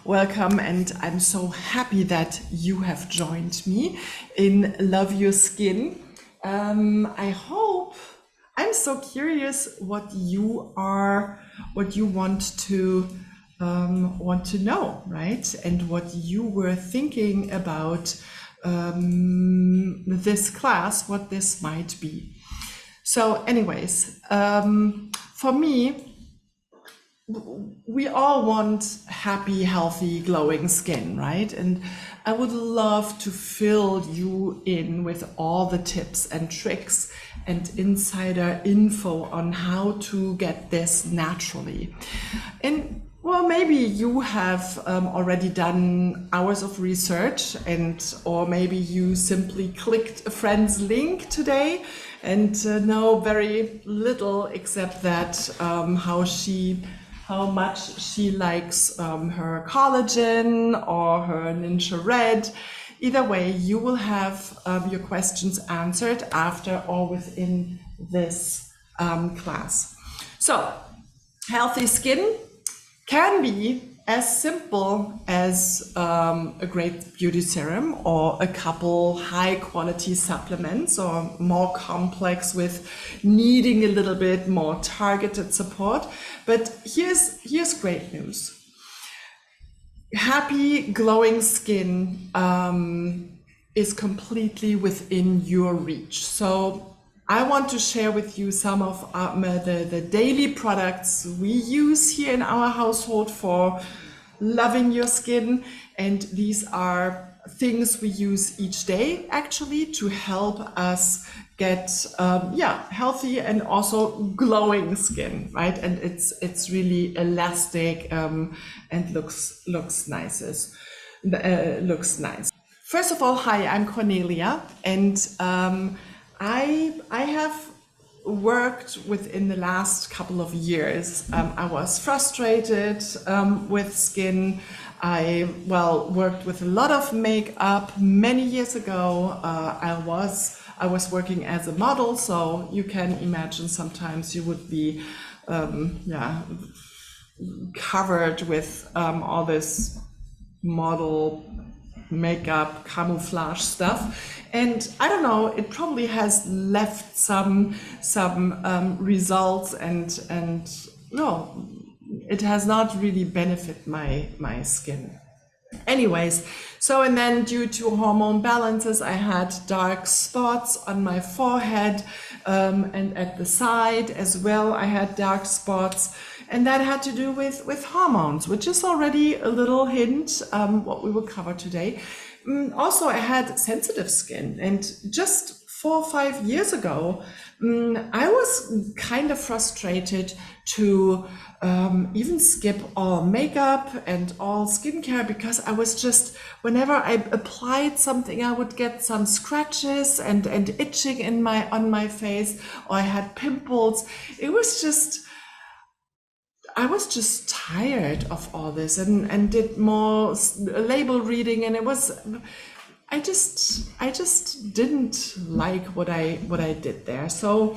welcome, and I'm so happy that you have joined me in Love Your Skin. I hope, I'm so curious what you want to know, right? And what you were thinking about this class, what this might be. So anyways, for me, we all want happy, healthy, glowing skin, right? And I would love to fill you in with all the tips and tricks and insider info on how to get this naturally. And well, maybe you have already done hours of research, or maybe you simply clicked a friend's link today and know very little except that how much she likes her collagen or her Ninja Red. Either way, you will have your questions answered after or within this class. So, healthy skin can be as simple as a great beauty serum or a couple high quality supplements, or more complex with needing a little bit more targeted support. But here's great news. Happy, glowing skin is completely within your reach. So I want to share with you some of the daily products we use here in our household for loving your skin. And these are things we use each day actually to help us get healthy and also glowing skin, right? And it's really elastic and looks nice. First of all, hi, I'm Cornelia, and I have worked within the last couple of years. I was frustrated with skin. I worked with a lot of makeup many years ago. I was working as a model, so you can imagine sometimes you would be covered with all this model makeup camouflage stuff, and I don't know, it probably has left some results, and no, it has not really benefited my skin. Anyways, so and then due to hormone balances, I had dark spots on my forehead and at the side as well. I had dark spots, and that had to do with hormones, which is already a little hint what we will cover today. Also, I had sensitive skin, and just 4 or 5 years ago, I was kind of frustrated to even skip all makeup and all skincare, because I was just, whenever I applied something, I would get some scratches and itching on my face, or I had pimples. I was just tired of all this, and did more label reading, and I just didn't like what I did there. So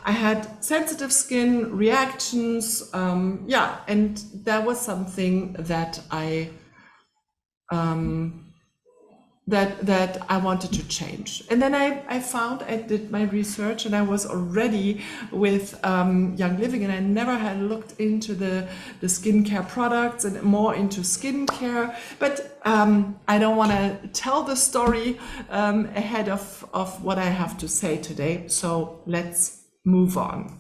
I had sensitive skin reactions, and that was something that that I wanted to change. And then I did my research, and I was already with Young Living, and I never had looked into the skincare products and more into skincare. But I don't want to tell the story ahead of what I have to say today. So let's move on,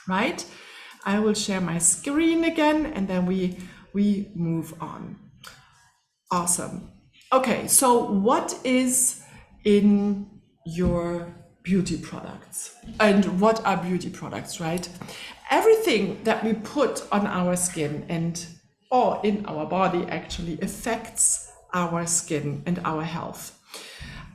right? I will share my screen again, and then we move on. Awesome. Okay, so what is in your beauty products? And what are beauty products, right? Everything that we put on our skin or in our body actually affects our skin and our health.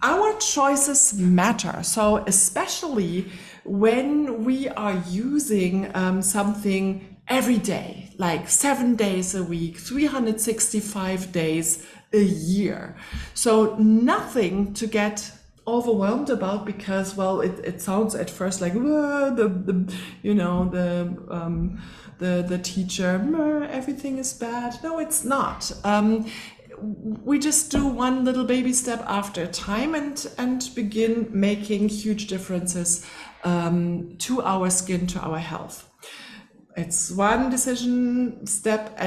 Our choices matter. So especially when we are using something every day, like 7 days a week, 365 days a year. So nothing to get overwhelmed about, because, well, it sounds at first like, "Whoa, the you know the teacher, everything is bad." No, it's not. We just do one little baby step after a time, and begin making huge differences to our skin, to our health. It's one decision step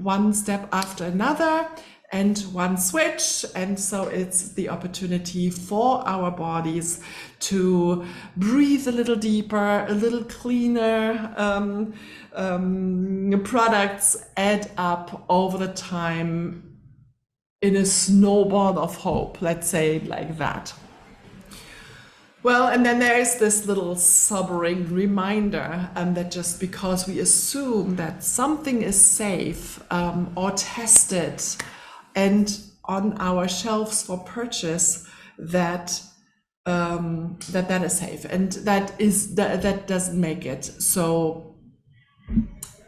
one step after another, and one switch. And so it's the opportunity for our bodies to breathe a little deeper, a little cleaner. Products add up over the time in a snowball of hope, let's say it like that. Well, and then there is this little sobering reminder that just because we assume that something is safe or tested and on our shelves for purchase, that that is safe, and that doesn't make it so.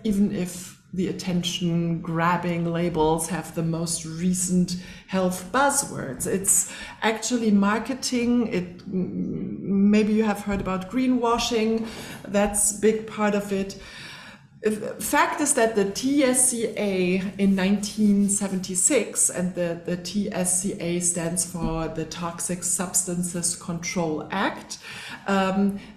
Even if the attention grabbing labels have the most recent health buzzwords, it's actually marketing. Maybe you have heard about greenwashing. That's a big part of it. Fact is that the TSCA in 1976, and the TSCA stands for the Toxic Substances Control Act,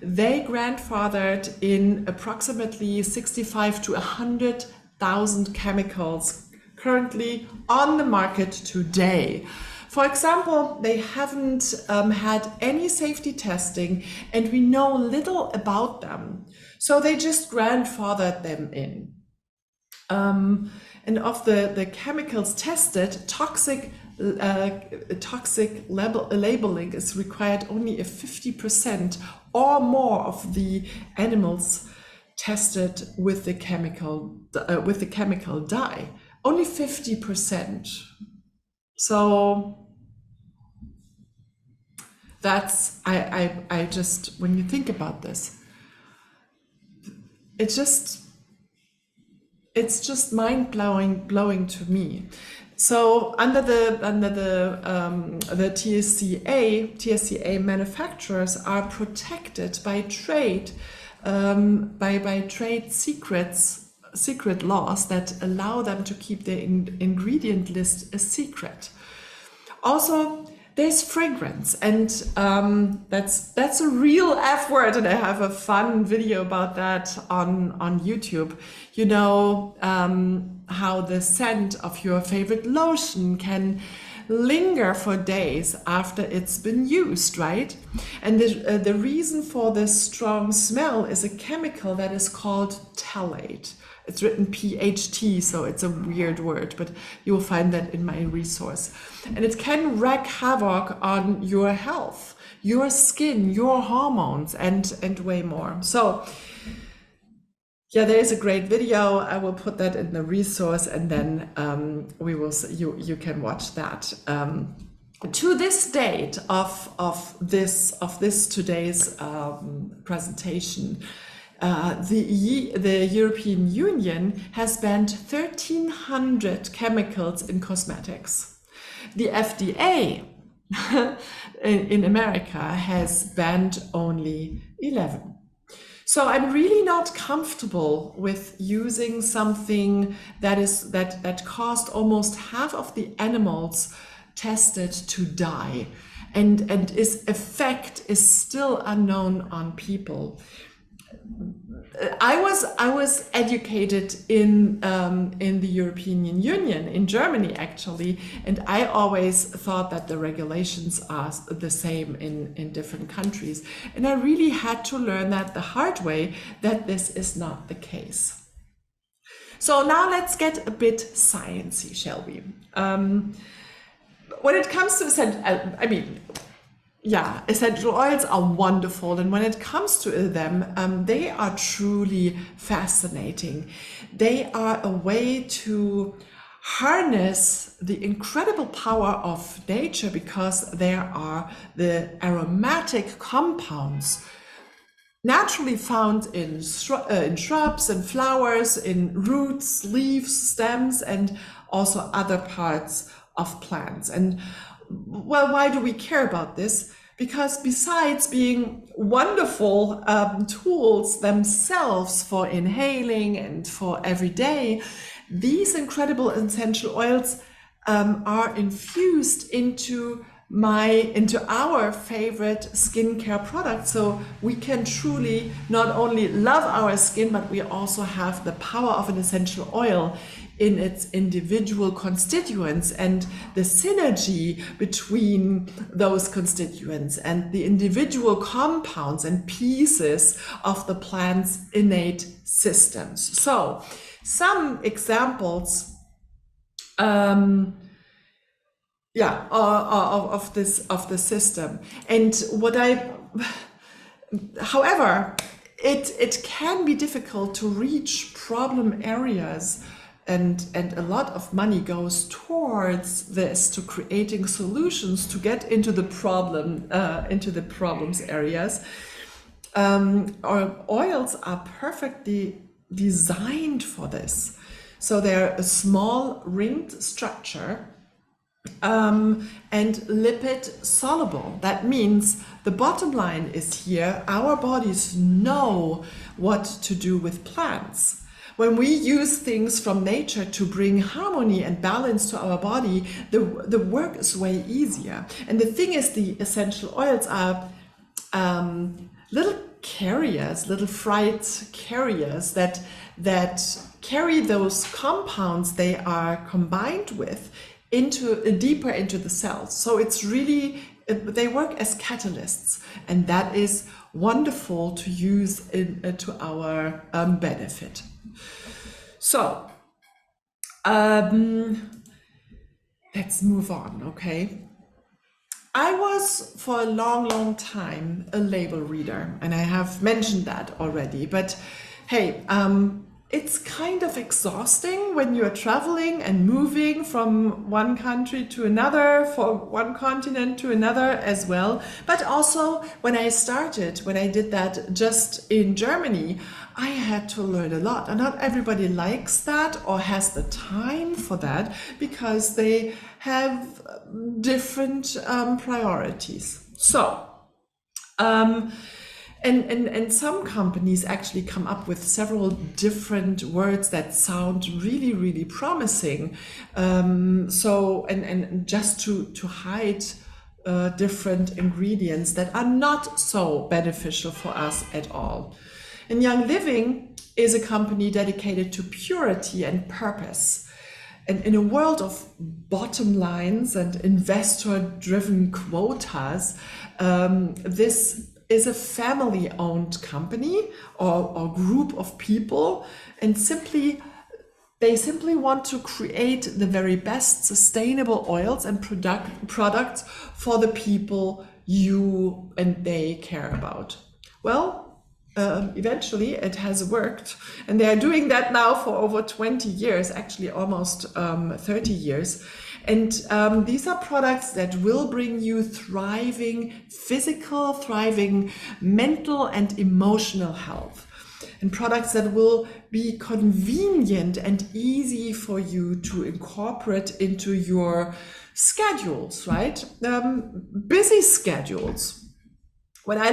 they grandfathered in approximately 65 to 100,000 chemicals currently on the market today. For example, they haven't had any safety testing, and we know little about them. So they just grandfathered them in. And of the chemicals tested, toxic labeling is required only if 50% or more of the animals tested with the chemical dye. Only 50%. So that's I just, when you think about this, it's just mind-blowing to me. So under the TSCA manufacturers are protected by trade secret laws that allow them to keep their ingredient list a secret. Also, there's fragrance, and that's a real F word, and I have a fun video about that on YouTube. You know how the scent of your favorite lotion can linger for days after it's been used, right? And the reason for this strong smell is a chemical that is called phthalate. It's written PHT, so it's a weird word, but you will find that in my resource. And it can wreak havoc on your health, your skin, your hormones, and way more. So yeah, there is a great video. I will put that in the resource, and then you can watch that. To this date of this today's presentation, the European Union has banned 1,300 chemicals in cosmetics. The FDA in America has banned only 11. So I'm really not comfortable with using something that caused almost half of the animals tested to die, and its effect is still unknown on people. I was educated in the European Union, in Germany actually, and I always thought that the regulations are the same in different countries. And I really had to learn that the hard way, that this is not the case. So now let's get a bit sciencey, shall we? When it comes to essential oils are wonderful, and when it comes to them, they are truly fascinating. They are a way to harness the incredible power of nature, because there are the aromatic compounds naturally found in shrubs and flowers, in roots, leaves, stems, and also other parts of plants. And well, why do we care about this? Because besides being wonderful tools themselves for inhaling and for every day, these incredible essential oils are infused into our favorite skincare products, so we can truly not only love our skin, but we also have the power of an essential oil in its individual constituents, and the synergy between those constituents and the individual compounds and pieces of the plant's innate systems. So some examples of the system. And however, it can be difficult to reach problem areas, and a lot of money goes towards this, to creating solutions to get into the problems areas. Our oils are perfectly designed for this. So they're a small ringed structure and lipid soluble. That means the bottom line is here, our bodies know what to do with plants. When we use things from nature to bring harmony and balance to our body, the work is way easier. And the thing is, the essential oils are little carriers, little freight carriers that carry those compounds they are combined with deeper into the cells. So it's really, they work as catalysts, and that is wonderful to use to our benefit. So let's move on, okay? I was for a long time a label reader, and I have mentioned that already, but hey, it's kind of exhausting when you're traveling and moving from one country to another, from one continent to another as well. But also when I did that just in Germany, I had to learn a lot. And not everybody likes that or has the time for that, because they have different priorities. So, and some companies actually come up with several different words that sound really promising. So just to hide different ingredients that are not so beneficial for us at all. And Young Living is a company dedicated to purity and purpose. And in a world of bottom lines and investor-driven quotas, this is a family-owned company or group of people, and they simply want to create the very best sustainable oils and products for the people you and they care about. Well, eventually it has worked, and they are doing that now for over 20 years, actually almost 30 years. And these are products that will bring you thriving physical, thriving mental and emotional health. And products that will be convenient and easy for you to incorporate into your schedules, right? Busy schedules. When I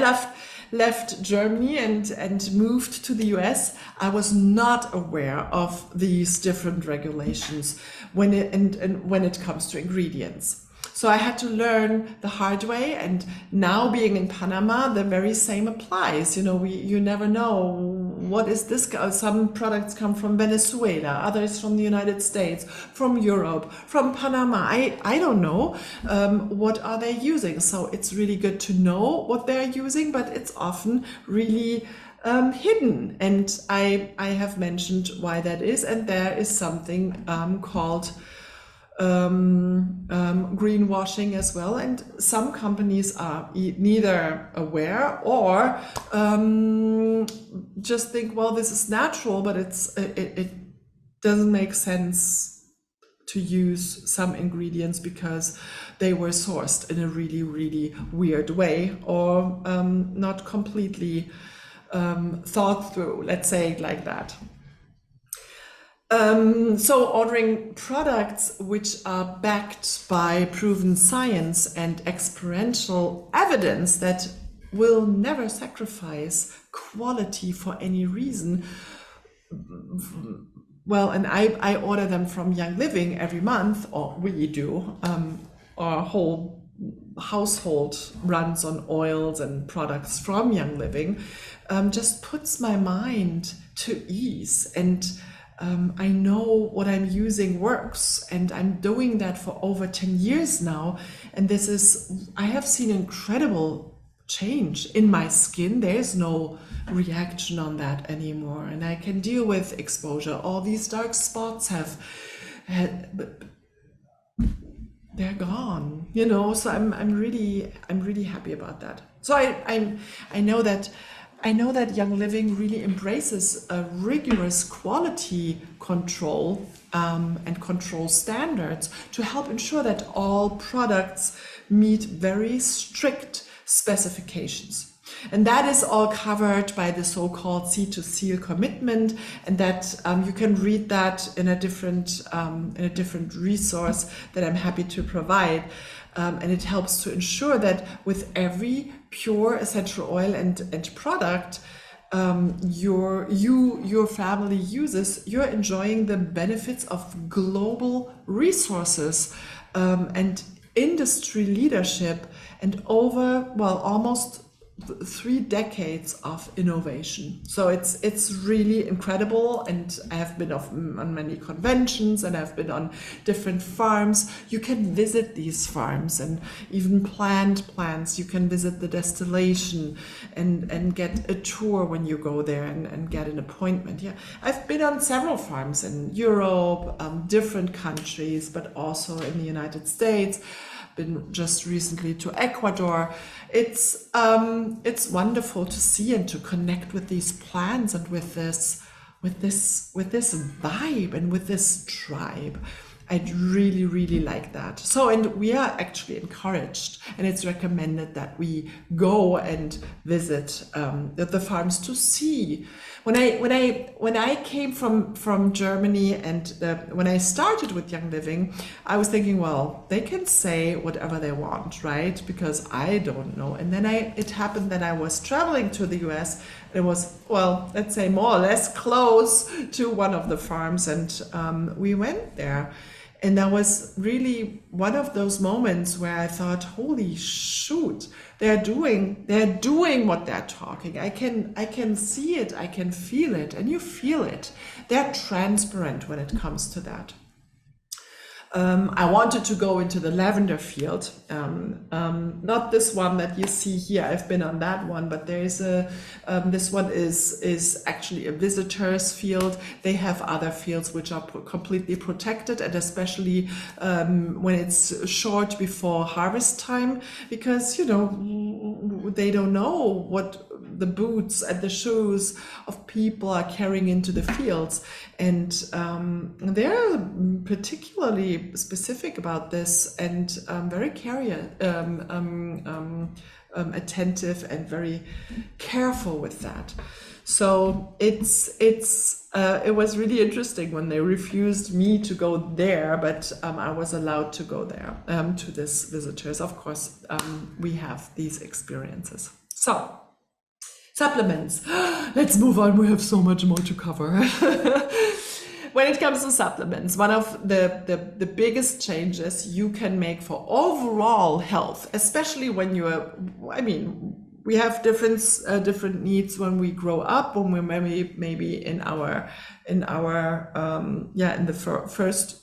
left Germany and moved to the US, I was not aware of these different regulations when it comes to ingredients. So I had to learn the hard way, and now being in Panama, the very same applies. You never know, what is this? Some products come from Venezuela, others from the United States, from Europe, from Panama. I don't know what are they using. So it's really good to know what they're using, but it's often really hidden. And I have mentioned why that is, and there is something called greenwashing as well, and some companies are neither aware or just think, well, this is natural, but it doesn't make sense to use some ingredients because they were sourced in a really weird way, or not completely thought through, let's say it like that. So ordering products which are backed by proven science and experiential evidence that will never sacrifice quality for any reason. Well, and I order them from Young Living every month, or we do. Our whole household runs on oils and products from Young Living. Just puts my mind to ease, and I know what I'm using works, and I'm doing that for over 10 years now. And I have seen incredible change in my skin. There's no reaction on that anymore, and I can deal with exposure. All these dark spots they're gone, so I'm really happy about that. So I know that Young Living really embraces a rigorous quality control and control standards to help ensure that all products meet very strict specifications. And that is all covered by the so-called C2Seal commitment, and that you can read that in a different resource that I'm happy to provide. And it helps to ensure that with every pure essential oil and product your family uses, you're enjoying the benefits of global resources and industry leadership, and almost 3 decades of innovation. So it's really incredible, and I have been on many conventions, and I've been on different farms. You can visit these farms, and even plant plants. You can visit the distillation and get a tour when you go there and get an appointment. Yeah, I've been on several farms in Europe, different countries, but also in the United States. Been just recently to Ecuador. It's wonderful to see and to connect with these plants and with this vibe and with this tribe. I'd really, really like that. So, and we are actually encouraged, and it's recommended that we go and visit the farms to see. When I came from Germany, and when I started with Young Living, I was thinking, well, they can say whatever they want, right? Because I don't know. And then it happened that I was traveling to the US. It was, well, let's say more or less close to one of the farms, and we went there. And that was really one of those moments where I thought, holy shoot, they're doing what they're talking. I can see it, I can feel it, and you feel it. They're transparent when it comes to that. I wanted to go into the lavender field, not this one that you see here. I've been on that one, but there is this one is actually a visitor's field. They have other fields which are completely protected, and especially when it's short before harvest time, because they don't know what the boots and the shoes of people are carrying into the fields, and they're particularly specific about this, and very attentive and very careful with that. So it was really interesting when they refused me to go there, but I was allowed to go there to this visitors. Of course, we have these experiences. So supplements. Let's move on. We have so much more to cover. When it comes to supplements, one of the biggest changes you can make for overall health, especially when we have different needs when we grow up, when we're maybe in the first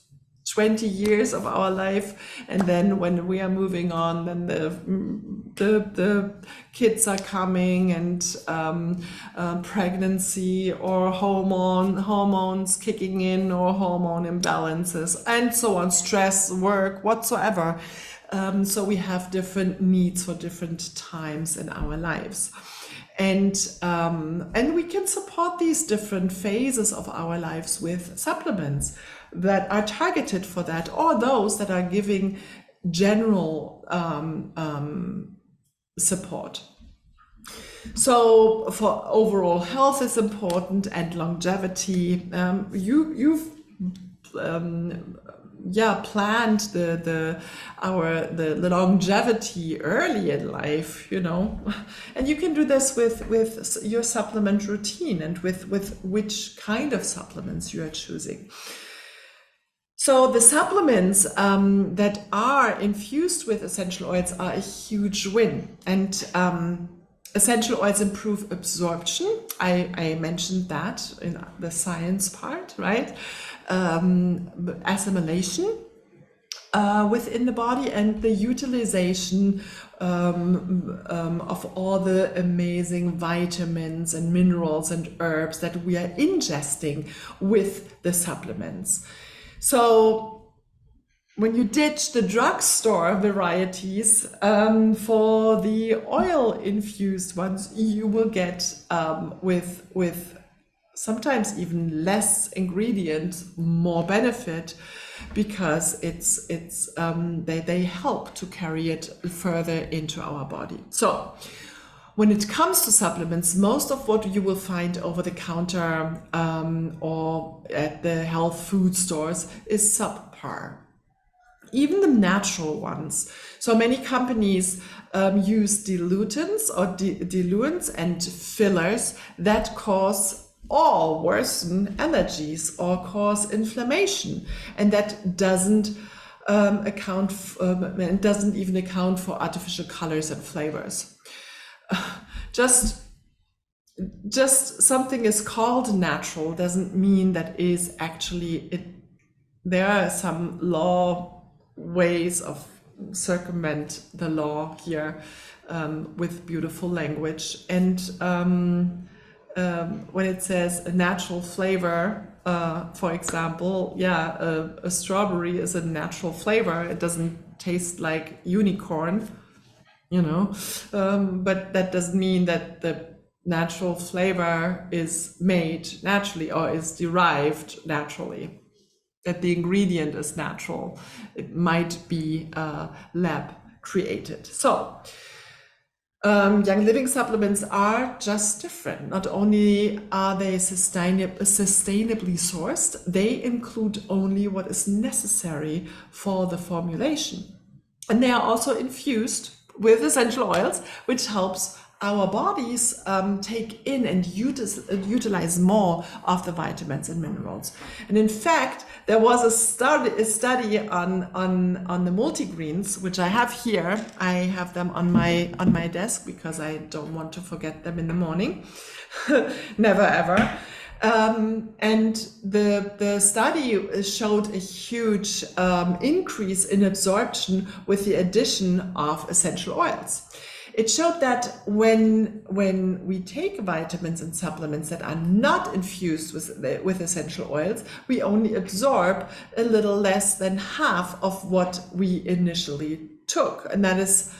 20 years of our life, and then when we are moving on, then the kids are coming, and pregnancy or hormones kicking in, or hormone imbalances, and so on, stress, work, whatsoever. So we have different needs for different times in our lives. And we can support these different phases of our lives with supplements that are targeted for that, or those that are giving general support. So for overall health is important, and longevity. You've planned the longevity early in life, you know. And you can do this with your supplement routine and with which kind of supplements you are choosing. So the supplements that are infused with essential oils are a huge win. And essential oils improve absorption. I mentioned that in the science part, right? Assimilation within the body, and the utilization of all the amazing vitamins and minerals and herbs that we are ingesting with the supplements. So when you ditch the drugstore varieties for the oil-infused ones, you will get with sometimes even less ingredients, more benefit, because they help to carry it further into our body. So when it comes to supplements, most of what you will find over the counter or at the health food stores is subpar. Even the natural ones. So many companies use dilutants or diluents and fillers that cause or worsen allergies or cause inflammation, and that doesn't even account for artificial colors and flavors. Just something is called natural doesn't mean that is actually it. There are some ways of circumvent the law here with beautiful language. And when it says a natural flavor, for example, a strawberry is a natural flavor. It doesn't taste like unicorn, you know, but that doesn't mean that the natural flavor is made naturally or is derived naturally, that the ingredient is natural. It might be lab created. So Young Living supplements are just different. Not only are they sustainably sourced, they include only what is necessary for the formulation. And they are also infused with essential oils, which helps our bodies take in and utilize more of the vitamins and minerals. And in fact, there was a study on the multigreens, which I have here. I have them on my desk because I don't want to forget them in the morning. Never ever. And the study showed a huge increase in absorption with the addition of essential oils. It showed that when we take vitamins and supplements that are not infused with essential oils, we only absorb a little less than half of what we initially took. And that is,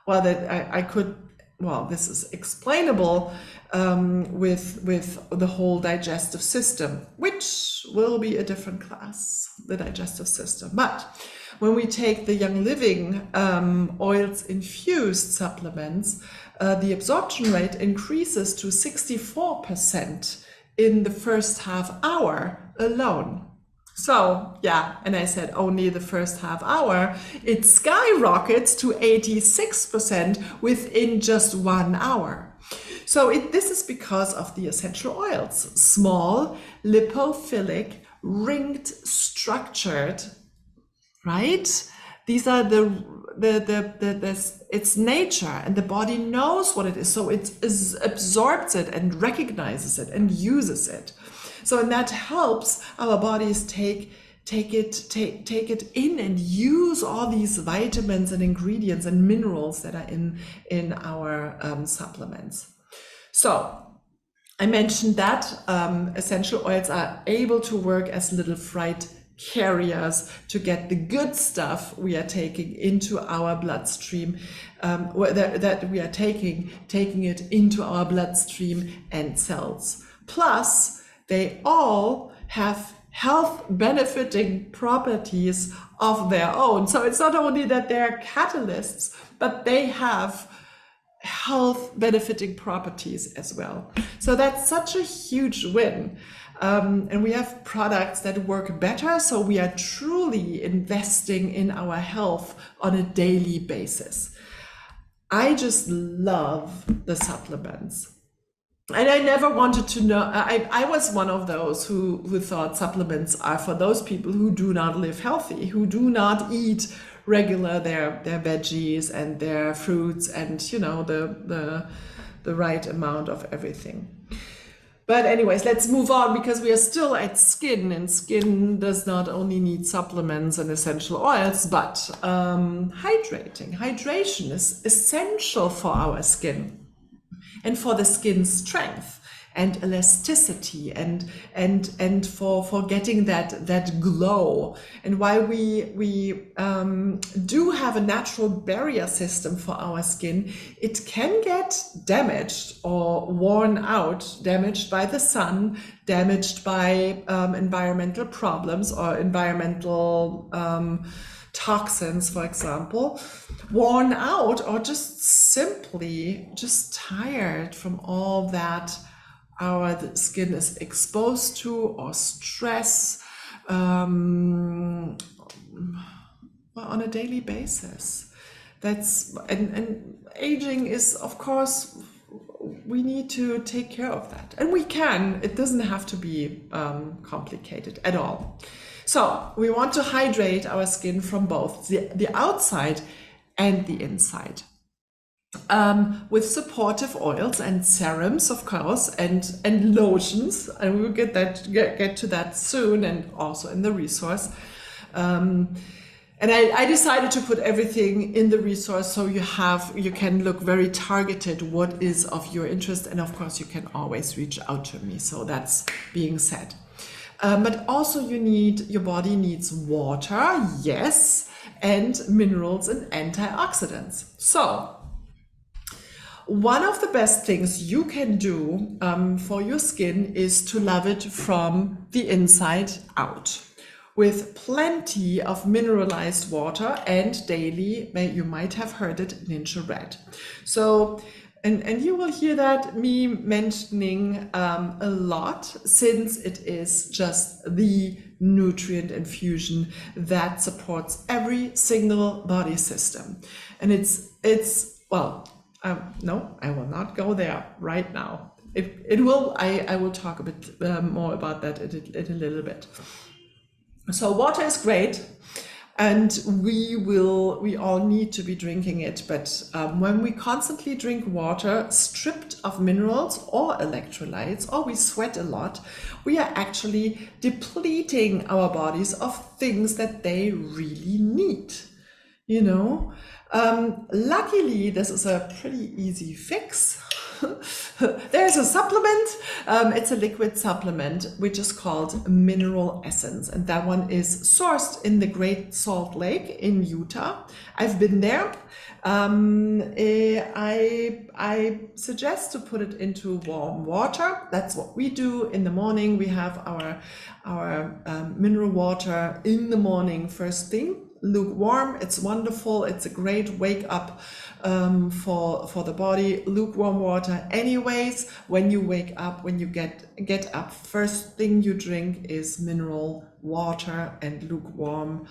this is explainable with the whole digestive system, which will be a different class, the digestive system. But when we take the Young Living oils infused supplements, the absorption rate increases to 64% in the first half hour alone. So and I said only the first half hour, it skyrockets to 86% within just 1 hour. So this is because of the essential oils, small, lipophilic, ringed, structured, right? These are its nature, and the body knows what it is, so it absorbs it and recognizes it and uses it. So, and that helps our bodies take it in and use all these vitamins and ingredients and minerals that are in our supplements. So I mentioned that essential oils are able to work as little freight carriers to get the good stuff we are taking into our bloodstream, that we are taking it into our bloodstream and cells. Plus, they all have health benefiting properties of their own. So it's not only that they're catalysts, but they have health benefiting properties as well. So that's such a huge win. And we have products that work better. So we are truly investing in our health on a daily basis. I just love the supplements. And I never wanted to know, I was one of those who thought supplements are for those people who do not live healthy, who do not eat regular their veggies and their fruits and, you know, the right amount of everything. But anyways, let's move on because we are still at skin, and skin does not only need supplements and essential oils, but hydrating. Hydration is essential for our skin and for the skin's strength and elasticity and for getting that glow. And while we do have a natural barrier system for our skin, it can get damaged or worn out, damaged by the sun, damaged by environmental problems or environmental toxins, for example, worn out, or just simply just tired from all that our skin is exposed to, or stress on a daily basis. That's and aging is, of course, we need to take care of that, and we can. It doesn't have to be complicated at all. So we want to hydrate our skin from both the outside and the inside. With supportive oils and serums, of course, and lotions, and we will get to that soon, and also in the resource. And I decided to put everything in the resource so you can look very targeted what is of your interest, and of course you can always reach out to me. So that's being said. But also your body needs water, yes, and minerals and antioxidants. So one of the best things you can do for your skin is to love it from the inside out, with plenty of mineralized water and daily, you might have heard it, Ninja Red. So, and you will hear that me mentioning a lot, since it is just the nutrient infusion that supports every single body system. And no, I will not go there right now. I will talk a bit more about that in a little bit. So water is great, and we all need to be drinking it. But when we constantly drink water stripped of minerals or electrolytes, or we sweat a lot, we are actually depleting our bodies of things that they really need, you know. Luckily, this is a pretty easy fix. There's a supplement, it's a liquid supplement, which is called Mineral Essence, and that one is sourced in the Great Salt Lake in Utah. I've been there. I suggest to put it into warm water. That's what we do in the morning. We have our mineral water in the morning first thing. Lukewarm, it's wonderful. It's a great wake up for the body. Lukewarm water anyways. When you wake up, when you get up, first thing you drink is mineral water, and lukewarm.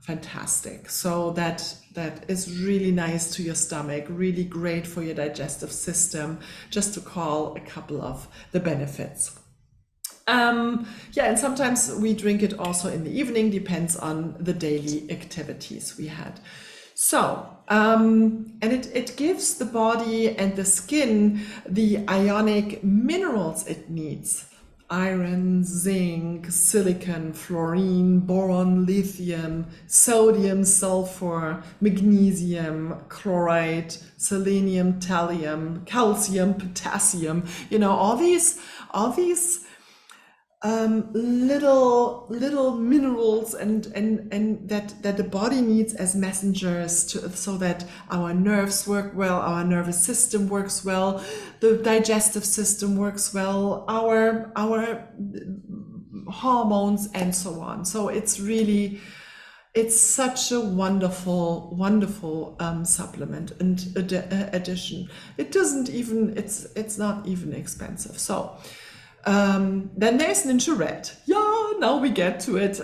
Fantastic. So that is really nice to your stomach, really great for your digestive system, just to call a couple of the benefits. And sometimes we drink it also in the evening, depends on the daily activities we had. So, and it gives the body and the skin the ionic minerals it needs: iron, zinc, silicon, fluorine, boron, lithium, sodium, sulfur, magnesium, chloride, selenium, thallium, calcium, potassium, all these little minerals and that the body needs as messengers so that our nerves work well, our nervous system works well, the digestive system works well, our hormones, and so on. So it's such a wonderful supplement and addition. It's not even expensive. So Then there's Ninja Red. Yeah, now we get to it.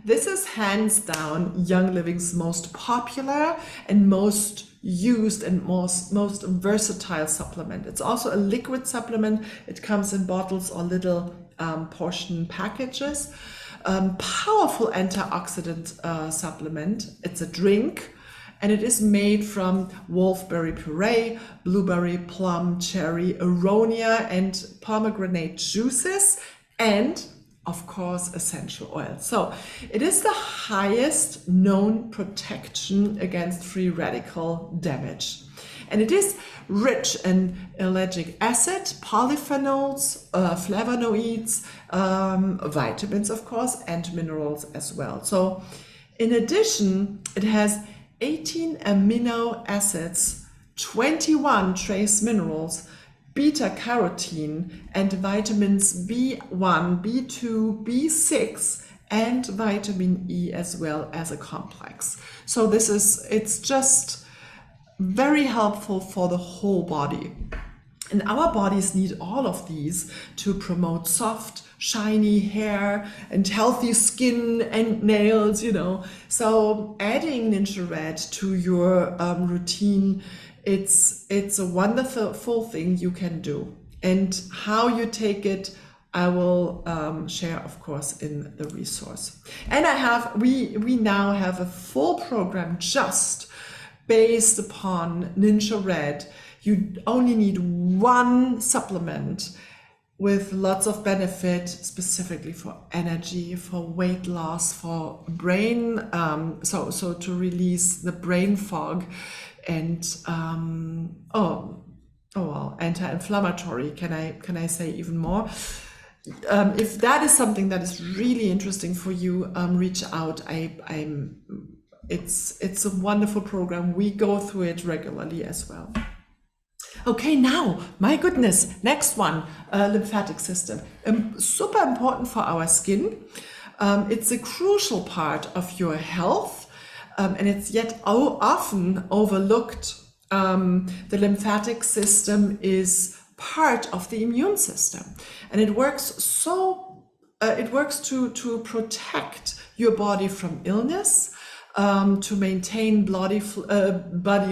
This is hands down Young Living's most popular and most used and most versatile supplement. It's also a liquid supplement. It comes in bottles or little portion packages. Powerful antioxidant supplement. It's a drink. And it is made from wolfberry puree, blueberry, plum, cherry, aronia, and pomegranate juices, and of course, essential oil. So it is the highest known protection against free radical damage. And it is rich in ellagic acid, polyphenols, flavonoids, vitamins, of course, and minerals as well. So in addition, it has 18 amino acids, 21 trace minerals, beta carotene, and vitamins B1, B2, B6, and vitamin E as well as a complex. So it's just very helpful for the whole body. And our bodies need all of these to promote soft, shiny hair and healthy skin and nails, So adding Ninja Red to your routine, it's a wonderful thing you can do. And how you take it, I will share, of course, in the resource. And we now have a full program just based upon Ninja Red. You only need one supplement with lots of benefit, specifically for energy, for weight loss, for brain, so to release the brain fog, and anti-inflammatory. Can I say even more? If that is something that is really interesting for you, reach out. It's a wonderful program. We go through it regularly as well. Okay, now, my goodness, next one, lymphatic system. Super important for our skin. It's a crucial part of your health, and it's yet often overlooked. The lymphatic system is part of the immune system, and it works to protect your body from illness, to maintain body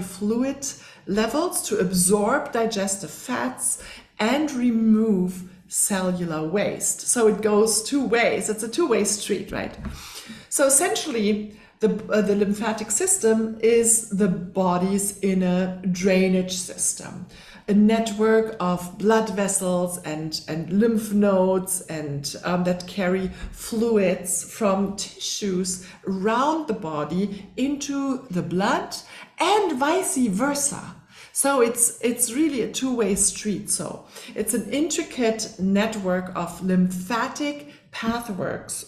fluid levels, to absorb digestive fats, and remove cellular waste. So it goes two ways. It's a two-way street, right? So essentially, the lymphatic system is the body's inner drainage system, a network of blood vessels and lymph nodes and that carry fluids from tissues around the body into the blood and vice versa. So it's really a two-way street. So it's an intricate network of lymphatic pathways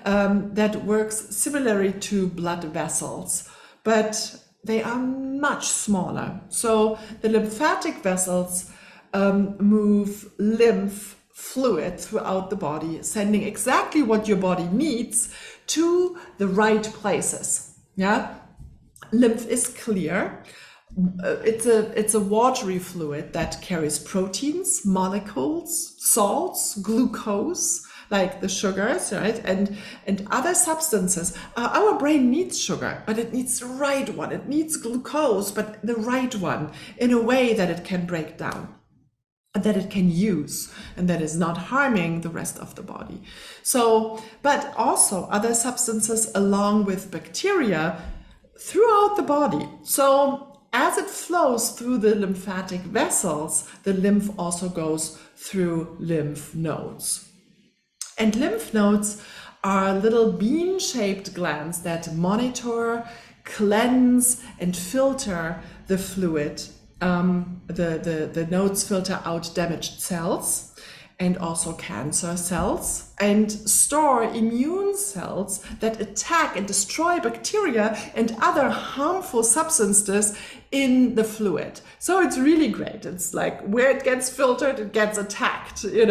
that works similarly to blood vessels, but they are much smaller. So the lymphatic vessels move lymph fluid throughout the body, sending exactly what your body needs to the right places. Yeah, lymph is clear. It's a watery fluid that carries proteins, molecules, salts, glucose, like the sugars, right? And other substances. Our brain needs sugar, but it needs the right one. It needs glucose, but the right one, in a way that it can break down, that it can use, and that is not harming the rest of the body. So, but also other substances along with bacteria throughout the body. So as it flows through the lymphatic vessels, the lymph also goes through lymph nodes. And lymph nodes are little bean-shaped glands that monitor, cleanse, and filter the fluid. The nodes filter out damaged cells and also cancer cells, and store immune cells that attack and destroy bacteria and other harmful substances in the fluid. So it's really great. It's like where it gets filtered, it gets attacked, It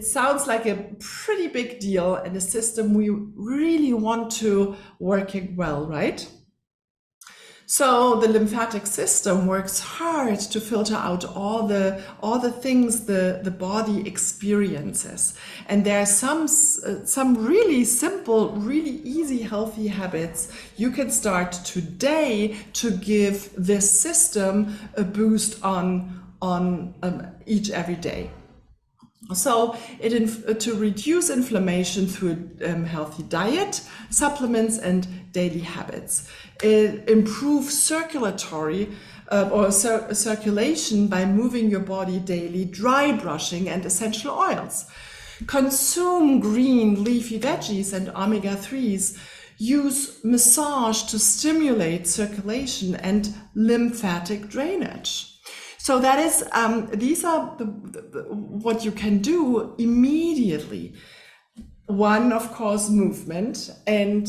sounds like a pretty big deal and a system we really want to working well, right? So the lymphatic system works hard to filter out all the things the body experiences. And there are some really simple, really easy, healthy habits you can start today to give this system a boost on every day. So to reduce inflammation through healthy diet, supplements, and daily habits. It improves circulation by moving your body daily, dry brushing, and essential oils. Consume green leafy veggies and omega-3s. Use massage to stimulate circulation and lymphatic drainage. So that is, these are what you can do immediately. One, of course, movement and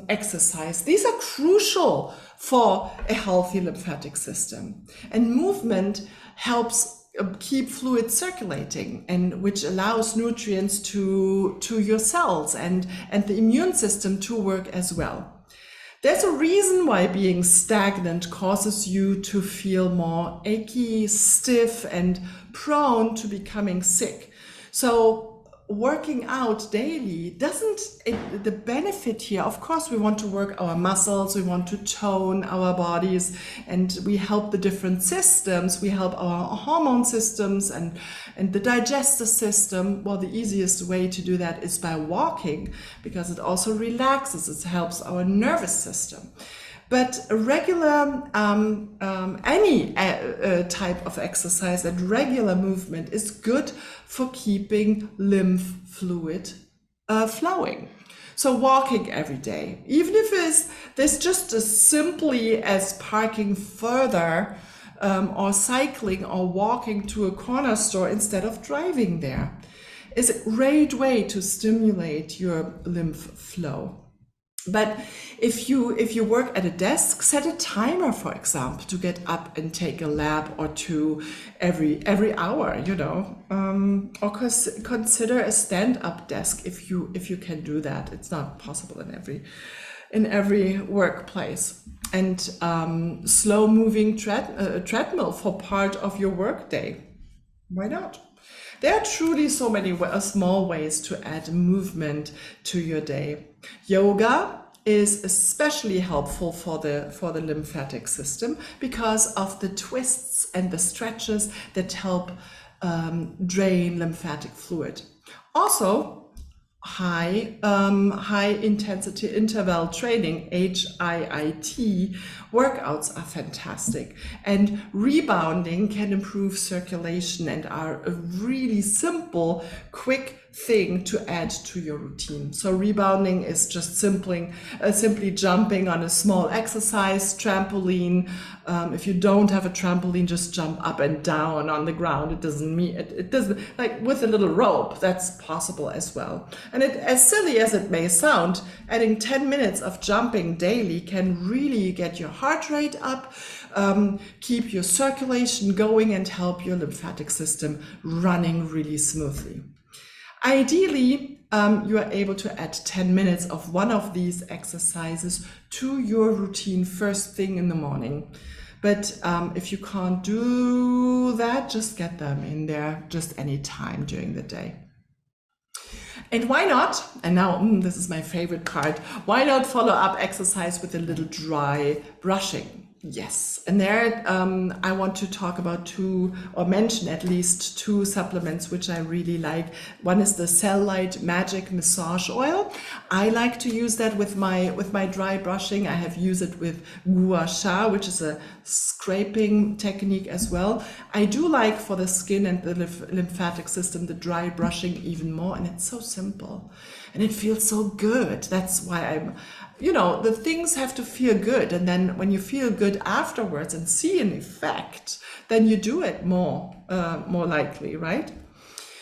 exercise. These are crucial for a healthy lymphatic system. And movement helps keep fluid circulating, and which allows nutrients to your cells and the immune system to work as well. There's a reason why being stagnant causes you to feel more achy, stiff, and prone to becoming sick. So working out daily the benefit here, of course, we want to work our muscles, we want to tone our bodies, and we help the different systems. We help our hormone systems and the digestive system. Well, the easiest way to do that is by walking, because it also relaxes, it helps our nervous system. But regular, any type of exercise and regular movement is good for keeping lymph fluid flowing. So walking every day, even if there's just as simply as parking further or cycling or walking to a corner store instead of driving there, is a great way to stimulate your lymph flow. But if you work at a desk, set a timer, for example, to get up and take a lap or two every hour, or consider a stand-up desk if you can do that. It's not possible in every workplace. And slow-moving treadmill for part of your workday. Why not? There are truly so many small ways to add movement to your day. Yoga is especially helpful for the lymphatic system because of the twists and the stretches that help drain lymphatic fluid. Also, high intensity interval training, HIIT, workouts are fantastic, and rebounding can improve circulation and are a really simple, quick thing to add to your routine. So rebounding is just simply jumping on a small exercise trampoline. If you don't have a trampoline, just jump up and down on the ground. It doesn't, like with a little rope, that's possible as well. And as silly as it may sound, adding 10 minutes of jumping daily can really get your heart rate up, keep your circulation going, and help your lymphatic system running really smoothly. Ideally, you are able to add 10 minutes of one of these exercises to your routine first thing in the morning. But if you can't do that, just get them in there just any time during the day. And why not, and now this is my favorite part, why not follow up exercise with a little dry brushing? Yes, and there I want to talk about mention at least two supplements which I really like. One is the Cell Light Magic Massage Oil. I like to use that with my dry brushing. I have used it with gua sha, which is a scraping technique as well. I do like for the skin and the lymphatic system the dry brushing even more, and it's so simple and it feels so good. That's why the things have to feel good, and then when you feel good afterwards and see an effect, then you do it more likely, right?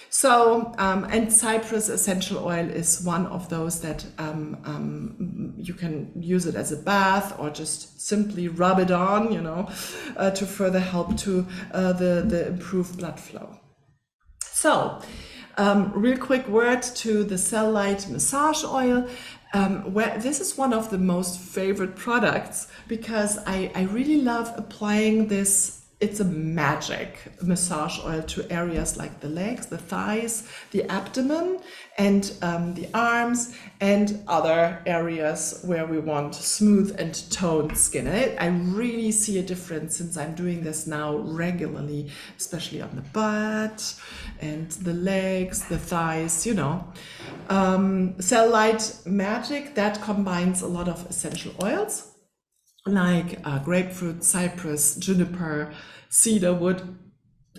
So, and cypress essential oil is one of those that you can use it as a bath or just simply rub it on, to further help to the improved blood flow. So, real quick word to the Cell Light Massage Oil. Where this is one of the most favorite products because I really love applying this. It's a magic massage oil to areas like the legs, the thighs, the abdomen, and the arms, and other areas where we want smooth and toned skin. And I really see a difference since I'm doing this now regularly, especially on the butt and the legs, the thighs, you know. Cell Light Magic, that combines a lot of essential oils like grapefruit, cypress, juniper, cedar wood,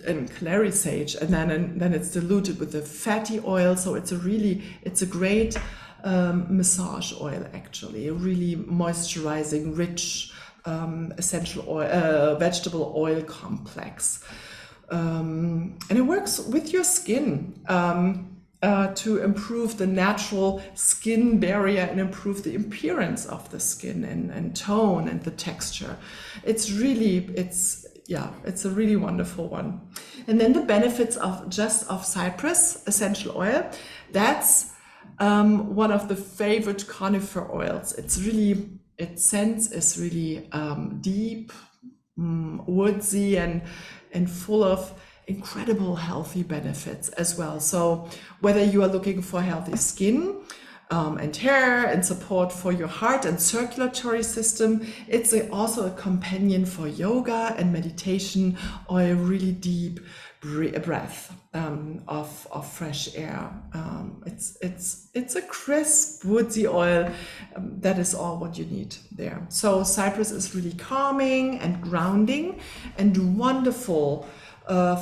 and clary sage, and then it's diluted with the fatty oil. So it's a great massage oil, actually, a really moisturizing, rich essential oil, vegetable oil complex, and it works with your skin. To improve the natural skin barrier and improve the appearance of the skin and tone and the texture. It's a really wonderful one. And then the benefits of cypress essential oil. That's one of the favorite conifer oils. Its scent is really deep, woodsy, and full of incredible healthy benefits as well. So whether you are looking for healthy skin and hair and support for your heart and circulatory system, it's also a companion for yoga and meditation, or a really deep breath of fresh air. It's a crisp, woodsy oil. That is all what you need there. So cypress is really calming and grounding and wonderful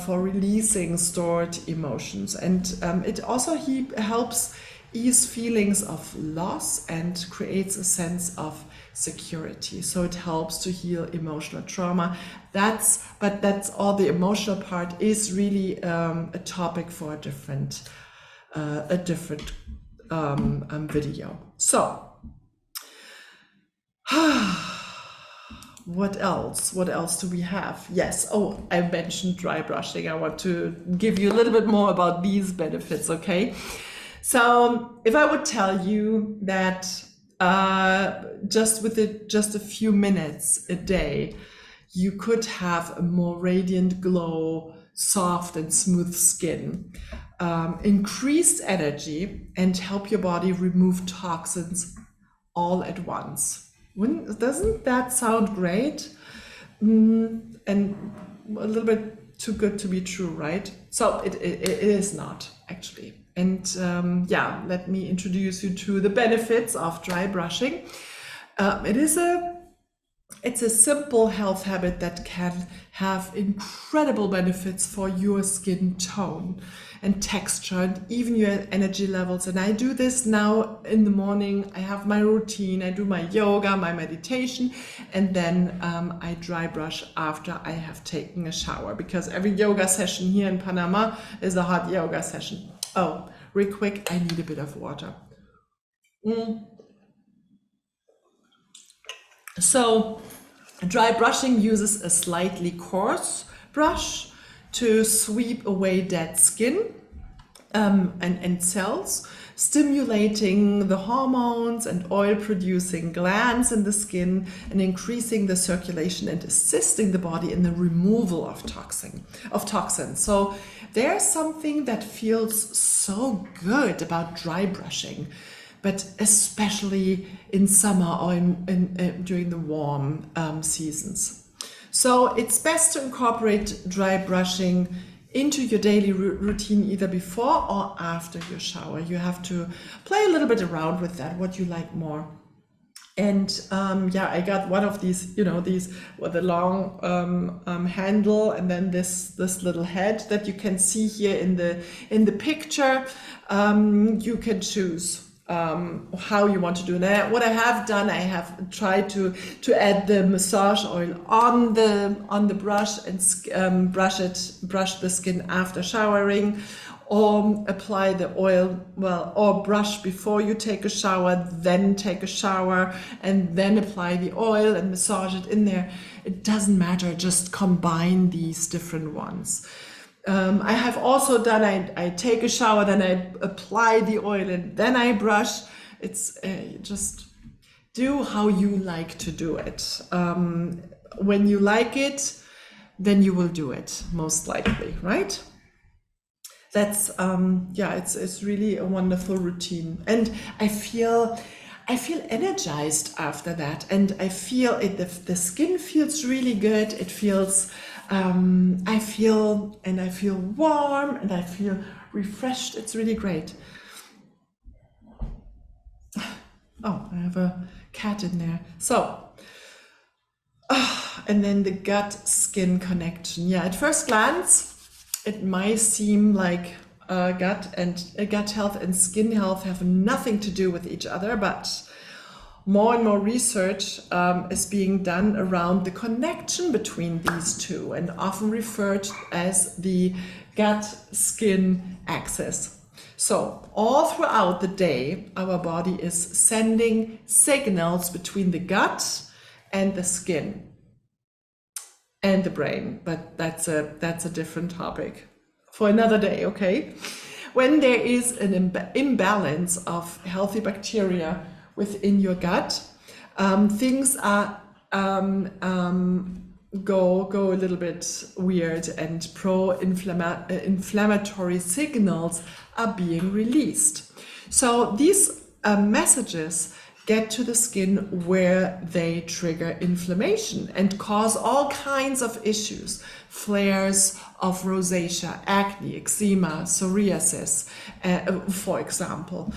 for releasing stored emotions, and it also helps ease feelings of loss and creates a sense of security. So it helps to heal emotional trauma. That's all. The emotional part is really a topic for a different video. So what else do we have? Yes, I mentioned dry brushing. I want to give you a little bit more about these benefits, okay? So if I would tell you that just a few minutes a day, you could have a more radiant glow, soft and smooth skin, increased energy, and help your body remove toxins all at once. Doesn't that sound great? And a little bit too good to be true, right? So it is not, actually. And let me introduce you to the benefits of dry brushing. It's a simple health habit that can have incredible benefits for your skin tone and texture and even your energy levels. And I do this now in the morning. I have my routine. I do my yoga, my meditation, and then I dry brush after I have taken a shower, because every yoga session here in Panama is a hot yoga session. Oh, real quick, I need a bit of water. So dry brushing uses a slightly coarse brush to sweep away dead skin and cells, stimulating the hormones and oil-producing glands in the skin and increasing the circulation and assisting the body in the removal of toxins. So there's something that feels so good about dry brushing, but especially in summer or during the warm seasons. So it's best to incorporate dry brushing into your daily routine either before or after your shower. You have to play a little bit around with that, what you like more. And I got one of these, these with a long handle, and then this little head that you can see here in the picture. You can choose how you want to do that. What I have done, I have tried to add the massage oil on the brush and brush the skin after showering, or apply the oil, or brush before you take a shower, then take a shower, and then apply the oil and massage it in there. It doesn't matter, just combine these different ones. I have also done, I take a shower, then I apply the oil, and then I brush. it's just do how you like to do it. When you like it, then you will do it, most likely, right? That's it's really a wonderful routine, and I feel energized after that, and I feel it. The skin feels really good. It feels I feel warm, and I feel refreshed. It's really great. Oh, I have a cat in there. So, and then the gut-skin connection. Yeah, at first glance, it might seem like gut health and skin health have nothing to do with each other, but more and more research is being done around the connection between these two, and often referred as the gut-skin axis. So all throughout the day, our body is sending signals between the gut and the skin and the brain, but that's a different topic for another day, okay? When there is an imbalance of healthy bacteria within your gut, things are go a little bit weird, and inflammatory signals are being released. So these messages get to the skin where they trigger inflammation and cause all kinds of issues, flares of rosacea, acne, eczema, psoriasis, for example.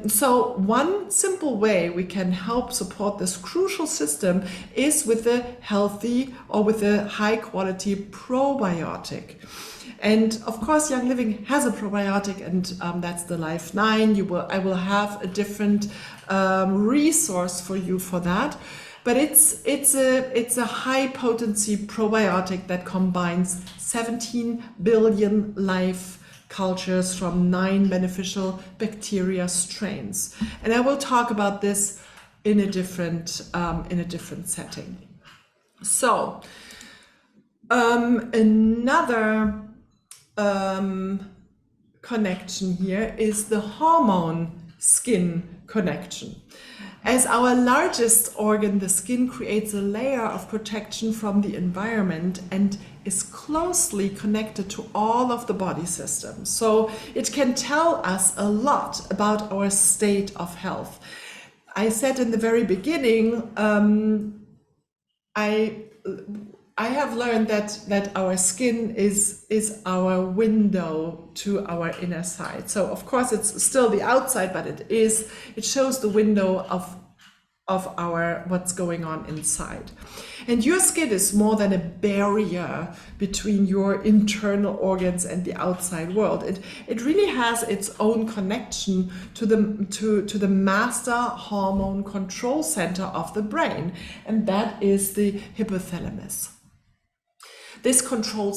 So one simple way we can help support this crucial system is with a healthy or with a high quality probiotic. And of course, Young Living has a probiotic, and that's the Life 9. I will have a different resource for you for that. But it's a high potency probiotic that combines 17 billion live cultures from 9 beneficial bacteria strains. And I will talk about this in a different setting. So another connection here is the hormone skin connection. As our largest organ, the skin creates a layer of protection from the environment and is closely connected to all of the body systems. So it can tell us a lot about our state of health. I said in the very beginning, I have learned that our skin is our window to our inner side. So of course it's still the outside, but it shows the window of our what's going on inside. And your skin is more than a barrier between your internal organs and the outside world. It really has its own connection to the master hormone control center of the brain, and that is the hypothalamus. This control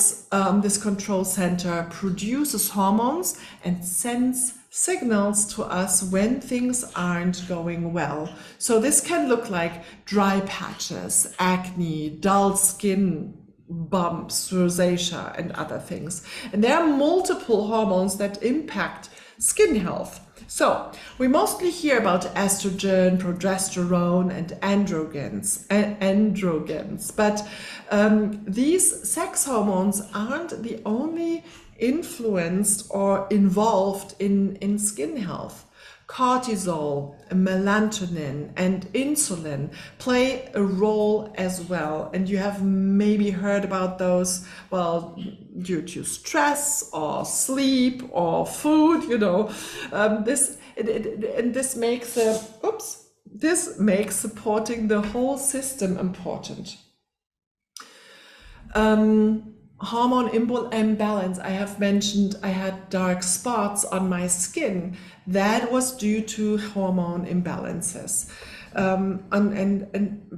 center produces hormones and sends signals to us when things aren't going well. So this can look like dry patches, acne, dull skin, bumps, rosacea, and other things. And there are multiple hormones that impact skin health. So we mostly hear about estrogen, progesterone, and androgens, but these sex hormones aren't the only influenced or involved in skin health. Cortisol, melatonin, and insulin play a role as well. And you have maybe heard about those, well, due to stress or sleep or food, this makes supporting the whole system important. Hormone imbalance. I have mentioned I had dark spots on my skin. That was due to hormone imbalances. And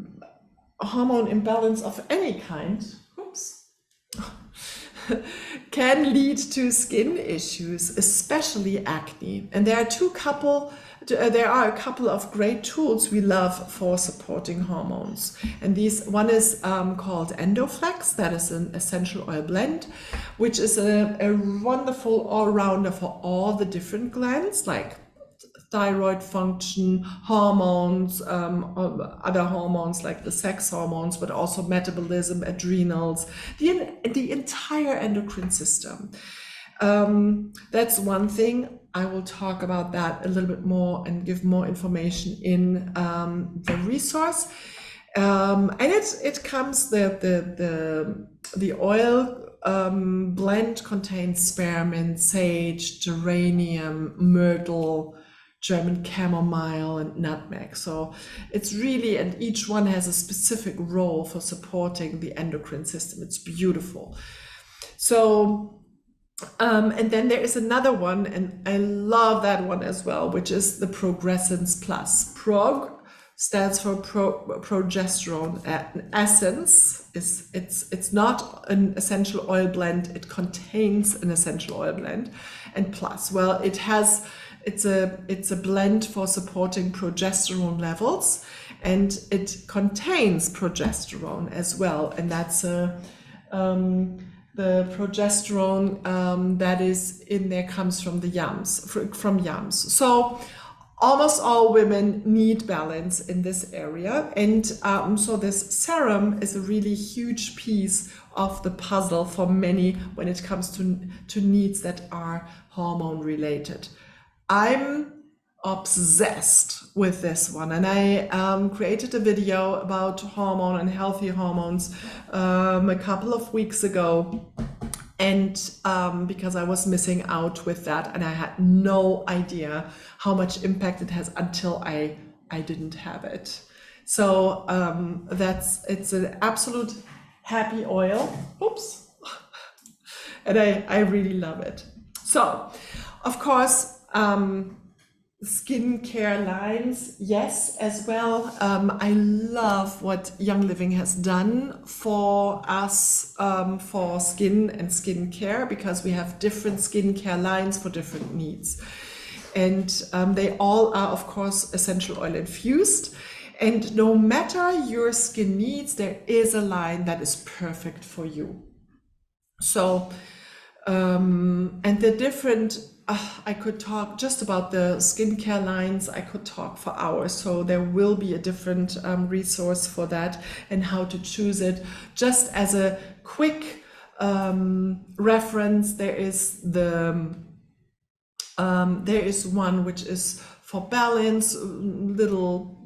hormone imbalance of any kind can lead to skin issues, especially acne. And there are a couple of great tools we love for supporting hormones. And one is called Endoflex. That is an essential oil blend, which is a wonderful all-rounder for all the different glands, like thyroid function, hormones, other hormones like the sex hormones, but also metabolism, adrenals, the entire endocrine system. That's one thing. I will talk about that a little bit more and give more information in the resource. And it comes the oil blend contains spearmint, sage, geranium, myrtle, German chamomile, and nutmeg. So it's really, and each one has a specific role for supporting the endocrine system. It's beautiful. So, and then there is another one, and I love that one as well, which is the Progressence Plus. Prog stands for progesterone essence. It's not an essential oil blend. It contains an essential oil blend, and plus, well, it's a blend for supporting progesterone levels, and it contains progesterone as well, and that's the progesterone that is in there comes from the yams. So almost all women need balance in this area, and so this serum is a really huge piece of the puzzle for many when it comes to needs that are hormone related. I'm obsessed with this one, and I created a video about hormone and healthy hormones a couple of weeks ago, and because I was missing out with that, and I had no idea how much impact it has until I didn't have it. So it's an absolute happy oil. Oops. And I really love it. So, of course, skincare lines, yes, as well. I love what Young Living has done for us for skin and skincare, because we have different skincare lines for different needs. And they all are, of course, essential oil infused. And no matter your skin needs, there is a line that is perfect for you. So, and the different, I could talk just about the skincare lines, I could talk for hours. So there will be a different resource for that and how to choose it. Just as a quick reference, there is one which is for balance, little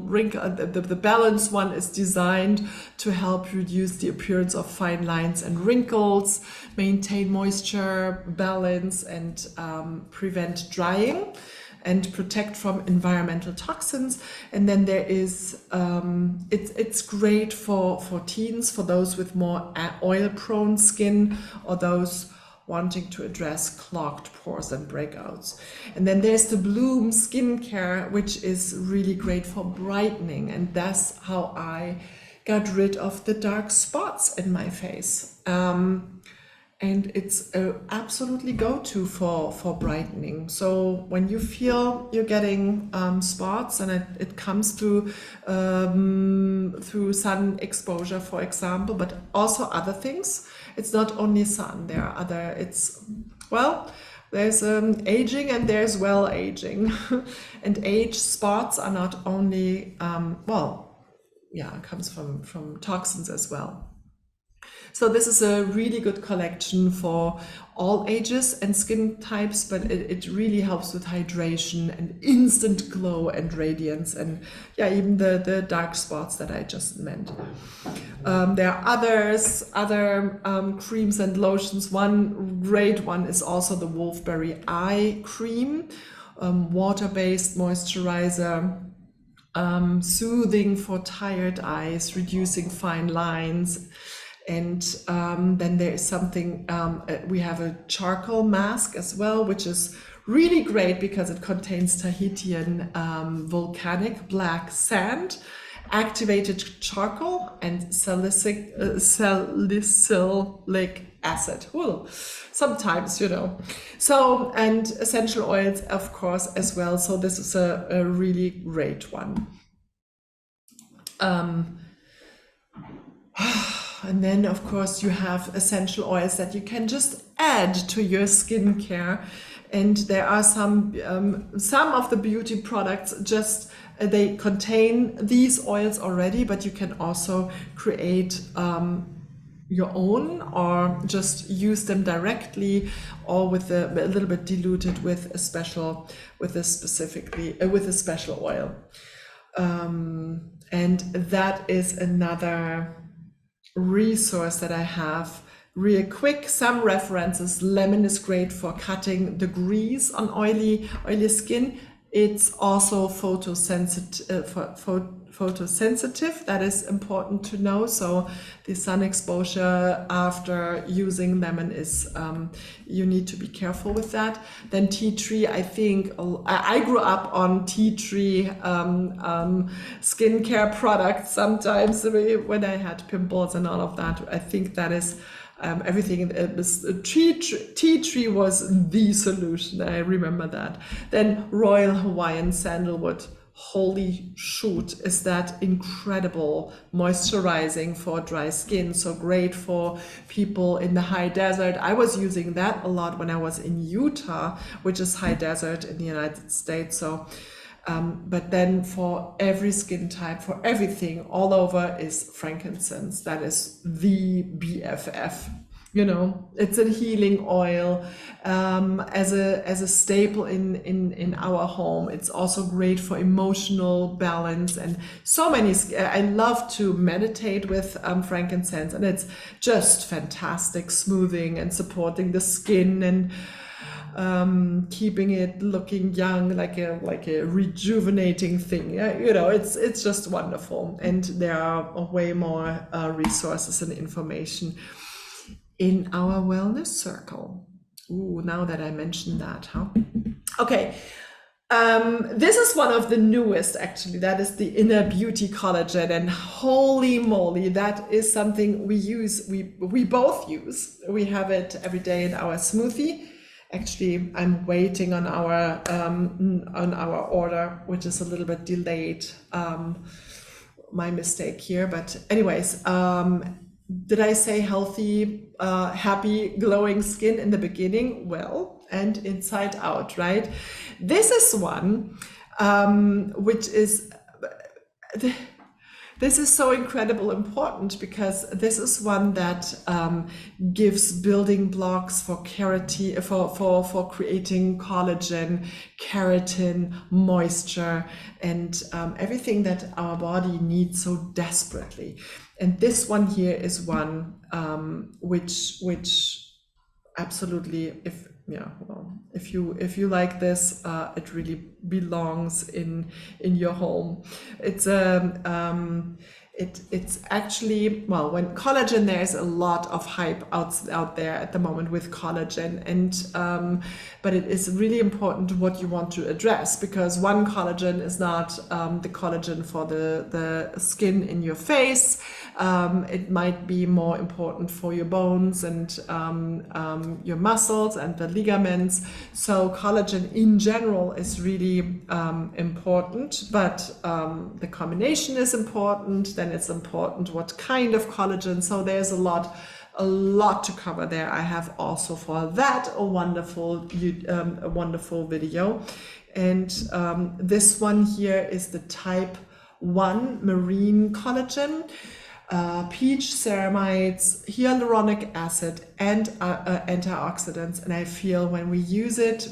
wrinkle. The balance one is designed to help reduce the appearance of fine lines and wrinkles, maintain moisture, balance, and prevent drying, and protect from environmental toxins. And then there is, it's great for teens, for those with more oil-prone skin, or those wanting to address clogged pores and breakouts. And then there's the Bloom skincare, which is really great for brightening, and that's how I got rid of the dark spots in my face. And it's absolutely go-to for brightening. So when you feel you're getting spots, and it comes through sun exposure, for example, but also other things. It's not only sun. There are other. There's aging and there's well aging, and age spots are not only it comes from toxins as well. So this is a really good collection for all ages and skin types, but it really helps with hydration and instant glow and radiance, and even the dark spots that I just meant. There are other creams and lotions. One great one is also the Wolfberry Eye Cream, water-based moisturizer, soothing for tired eyes, reducing fine lines. And then there is something, we have a charcoal mask as well, which is really great because it contains Tahitian volcanic black sand, activated charcoal, and salicylic acid. Ooh, sometimes, So, and essential oils, of course, as well. So this is a really great one. And then, of course, you have essential oils that you can just add to your skincare. And there are some of the beauty products just they contain these oils already, but you can also create your own, or just use them directly, or with a little bit diluted with a special with a special oil. And that is another resource that I have real quick. Some references: lemon is great for cutting the grease on oily skin. It's also photosensitive. That is important to know. So the sun exposure after using lemon is, you need to be careful with that. Then tea tree, I think I grew up on tea tree skincare products sometimes when I had pimples and all of that. I think that is everything. Tea tree was the solution. I remember that. Then Royal Hawaiian Sandalwood. Holy shoot, is that incredible moisturizing for dry skin. So great for people in the high desert. I was using that a lot when I was in Utah, which is high desert in the United States. So but then for every skin type, for everything all over, is frankincense. That is the BFF. You know, it's a healing oil, as a staple in our home. It's also great for emotional balance and so many. I love to meditate with frankincense, and it's just fantastic, smoothing and supporting the skin, and keeping it looking young, like a rejuvenating thing. Yeah, you know, it's just wonderful. And there are way more resources and information in our wellness circle. Ooh, now that I mentioned that, huh? Okay. This is one of the newest, actually. That is the Inner Beauty Collagen, and holy moly, that is something we use. We both use. We have it every day in our smoothie. Actually, I'm waiting on our order, which is a little bit delayed. My mistake here, but anyways, did I say healthy, happy, glowing skin in the beginning? Well, and inside out, right? This is one which is. This is so incredibly important, because this is one that gives building blocks for keratin, for creating collagen, keratin, moisture, and everything that our body needs so desperately. And this one here is one which absolutely, if you like this, it really belongs in your home. It's actually, well, when collagen, there's a lot of hype out there at the moment with collagen, and but it is really important what you want to address, because one collagen is not the collagen for the skin in your face. It might be more important for your bones and your muscles and the ligaments. So collagen in general is really important, but the combination is important. Then it's important what kind of collagen. So there's a lot to cover there. I have also for that a wonderful video. And this one here is the type 1 marine collagen. Peach ceramides, hyaluronic acid, and antioxidants. And I feel when I use it,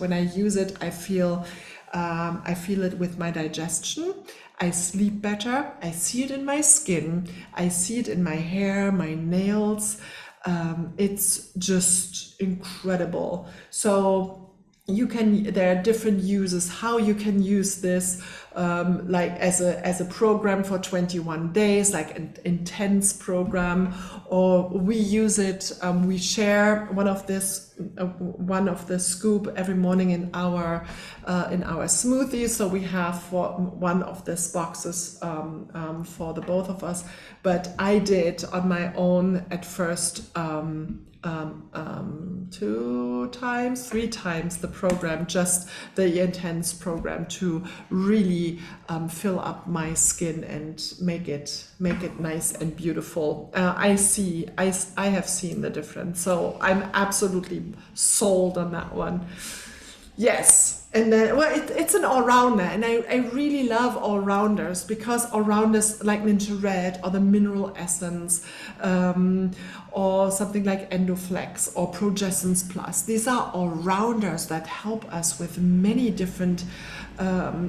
I feel it with my digestion. I sleep better. I see it in my skin. I see it in my hair, my nails. It's just incredible. So there are different uses how you can use this, like as a program for 21 days, like an intense program, or we use it, we share one of the scoop every morning in our smoothie. So we have for one of these boxes for the both of us, but I did on my own at first 3 times the program, just the intense program, to really fill up my skin and make it nice and beautiful. I have seen the difference, so I'm absolutely sold on that one. Yes, and then well, it's an all-rounder, and I really love all-rounders because all-rounders like Ninja Red or the Mineral Essence, or something like Endoflex or Progessence Plus. These are all-rounders that help us with many different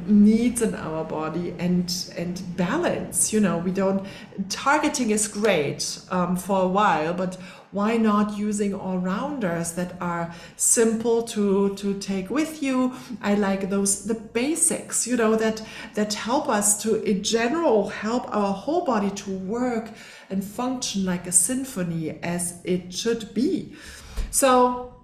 needs in our body and balance. You know, we don't targeting is great for a while, but why not using all-rounders that are simple to take with you? I like the basics, you know, that help us to, in general, help our whole body to work and function like a symphony as it should be. So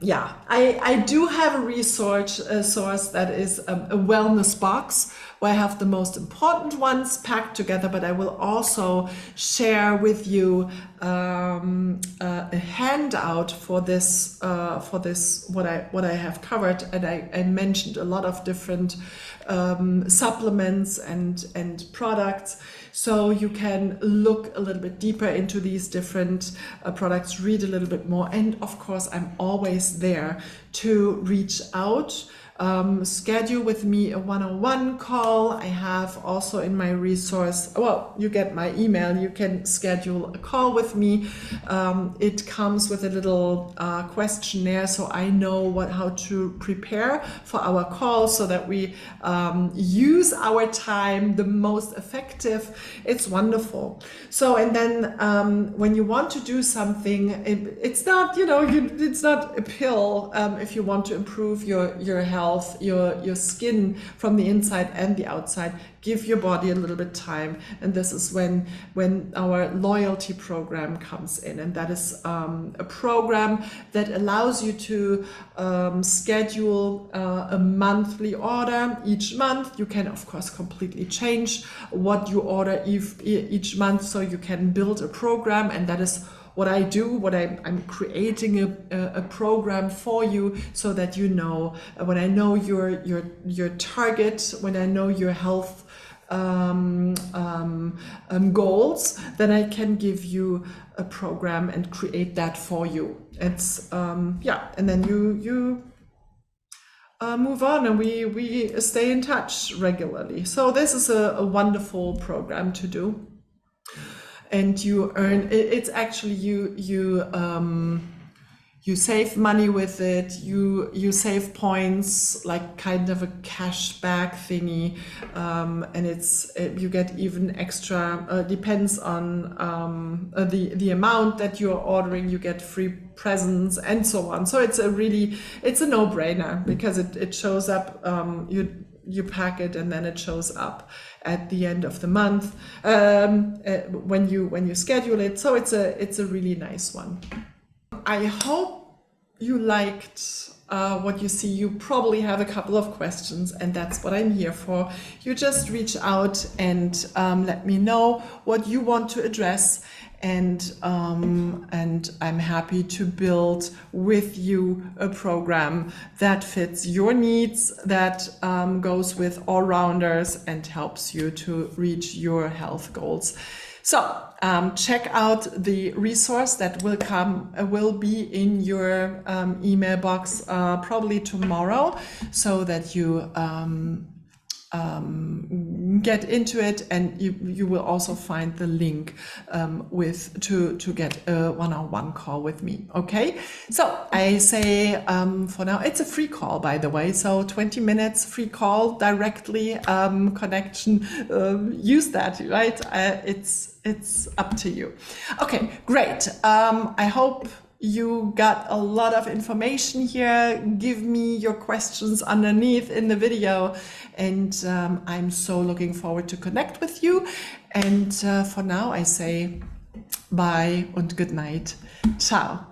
yeah, I do have a research source that is a wellness box where I have the most important ones packed together, but I will also share with you a handout for this what I have covered, and I mentioned a lot of different supplements and products, so you can look a little bit deeper into these different products, read a little bit more, and of course I'm always there to reach out. Schedule with me a one-on-one call. I have also in my resource, well, you get my email, you can schedule a call with me. It comes with a little questionnaire, so I know how to prepare for our call so that we use our time the most effective. It's wonderful. So, and then when you want to do something, it's not, you know, it's not a pill. If you want to improve your health, your skin from the inside and the outside, give your body a little bit time, and this is when our loyalty program comes in, and that is a program that allows you to schedule a monthly order each month. You can of course completely change what you order each month, so you can build a program, and that is what I do. I'm creating a program for you so that you know, when I know your target, when I know your health goals, then I can give you a program and create that for you. It's yeah, and then you move on, and we stay in touch regularly. So this is a wonderful program to do. And you earn, it's actually you save money with it, you save points, like kind of a cash back thingy, and you get even extra, depends on the amount that you're ordering, you get free presents and so on. So it's a no-brainer, because it shows up, you pack it and then it shows up at the end of the month when you schedule it. So it's a really nice one. I hope you liked what you see. You probably have a couple of questions, and that's what I'm here for. You just reach out and let me know what you want to address, and I'm happy to build with you a program that fits your needs, that goes with all-rounders and helps you to reach your health goals. So check out the resource that will be in your email box probably tomorrow, so that you get into it, and you will also find the link to get a one-on-one call with me. Okay, so I say for now, it's a free call, by the way, so 20 minutes free call directly, connection, use that, right? It's up to you. Okay, great. I hope you got a lot of information here. Give me your questions underneath in the video, and I'm so looking forward to connect with you. And for now I say bye and good night. Ciao.